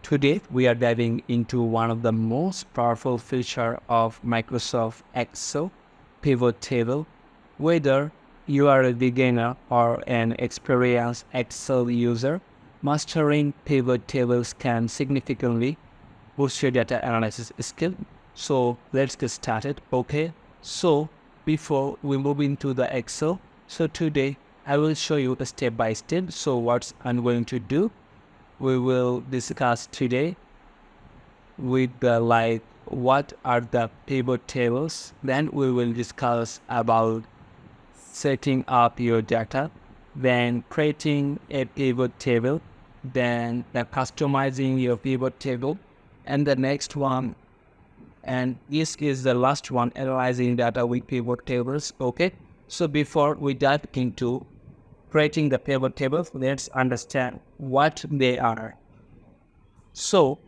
Today we are diving into one of the most powerful feature of Microsoft Excel, pivot table. Whether you are a beginner or an experienced Excel user, mastering pivot tables can significantly boost your data analysis skill. So let's get started. Okay. So before we move into the Excel, so today I will show you a step by step. So what I'm going to do, we will discuss today with the what are the pivot tables. Then we will discuss about setting up your data, then creating a pivot table, then customizing your pivot table, and the next one, and this is the last one, analyzing data with pivot tables. Okay, so before we dive into creating the pivot tables, let's understand what they are. So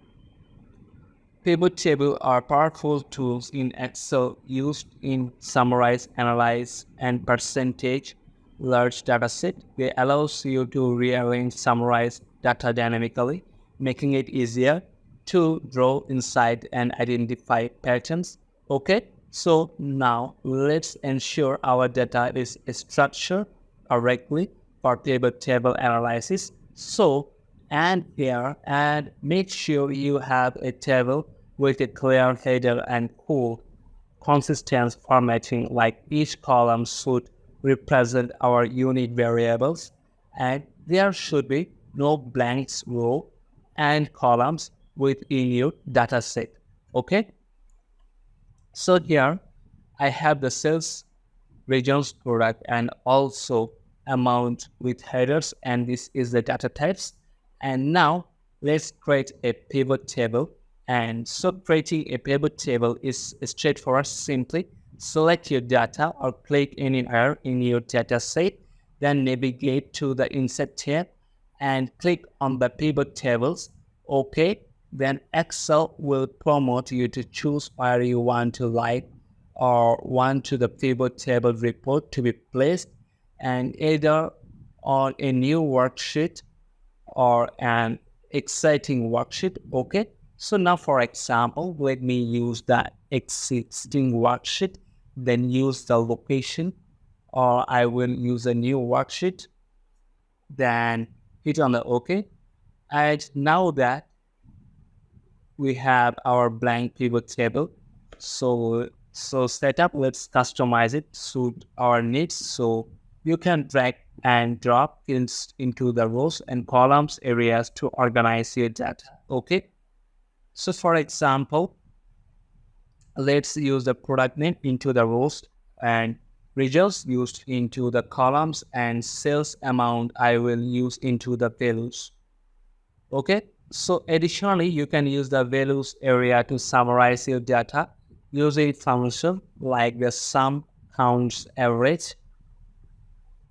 pivot tables are powerful tools in Excel used in summarize, analyze, and percentage large data set. They allows you to rearrange, summarize data dynamically, making it easier to draw insight and identify patterns. Okay, so now let's ensure our data is structured correctly for pivot table analysis. So and here, and make sure you have a table with a clear header and cool, consistent formatting, like each column should represent our unique variables, and there should be no blanks row and columns within your data set. Okay, so here I have the sales, regions, product, and also amount with headers, and this is the data types. And now let's create a pivot table. And so creating a pivot table is straightforward. Simply select your data or click anywhere in your data set, then navigate to the Insert tab and click on the pivot tables. Okay, then Excel will promote you to choose where you want to or want to the pivot table report to be placed, and either on a new worksheet or an exciting worksheet. Okay, so now for example, let me use the existing worksheet, then use the location, or I will use a new worksheet, then hit on the OK. And now that we have our blank pivot table, so setup, let's customize it suit our needs. So you can drag and drop into the rows and columns areas to organize your data. Okay, so for example, let's use the product name into the rows and results used into the columns, and sales amount I will use into the values. Okay, so additionally, you can use the values area to summarize your data using function like the sum, counts, average.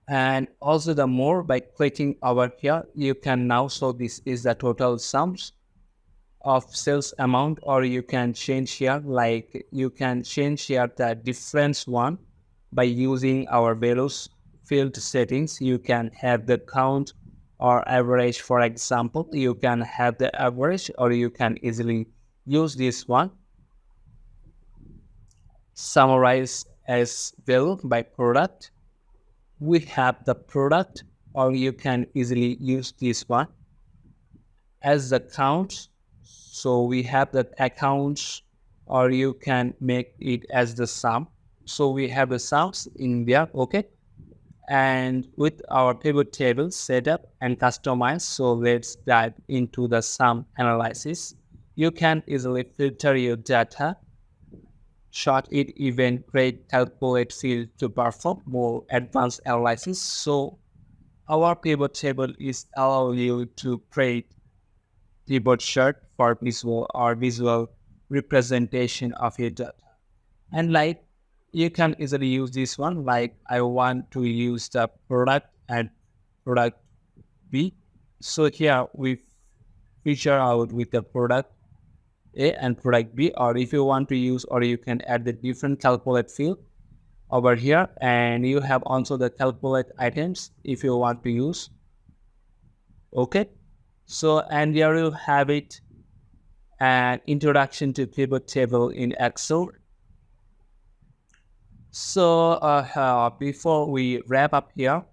And also the more, by clicking over here, you can now show this is the total sums of sales amount, or you can change here, like you can change here the difference one by using our values field settings. You can have the count or average. For example, you can have the average, or you can easily use this one, summarize as value by product. We have the product, or you can easily use this one as the count. So we have the accounts, or you can make it as the sum. So we have the sums in there. Okay, and with our pivot table set up and customized, so let's dive into the sum analysis. You can easily filter your data, short it, even create calculate field to perform more advanced analysis. So our pivot table is allow you to create pivot chart for visual representation of your data. And like you can easily use this one, like I want to use the product and product B. So here we feature out with the product A and product B, or if you want to use, or you can add the different calculate field over here, and you have also the calculate items if you want to use. Okay, so and there you have it, and introduction to pivot table in Excel. So before we wrap up here,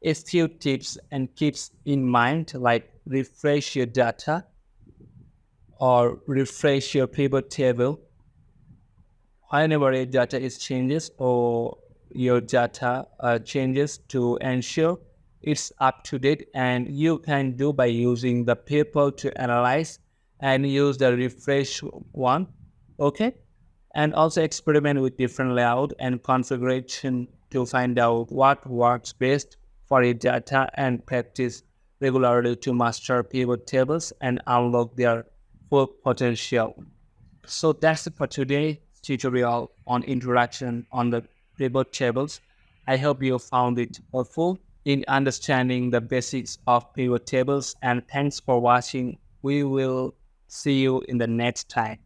a few tips and keeps in mind, like refresh your data or refresh your pivot table whenever your data is changes or your data changes to ensure it's up to date. And you can do by using the people to analyze and use the refresh one. Okay, and also experiment with different layout and configuration to find out what works best for your data, and practice regularly to master pivot tables and unlock their full potential. So that's it for today's tutorial on introduction on the pivot tables. I hope you found it helpful in understanding the basics of pivot tables, and thanks for watching. We will see you in the next time.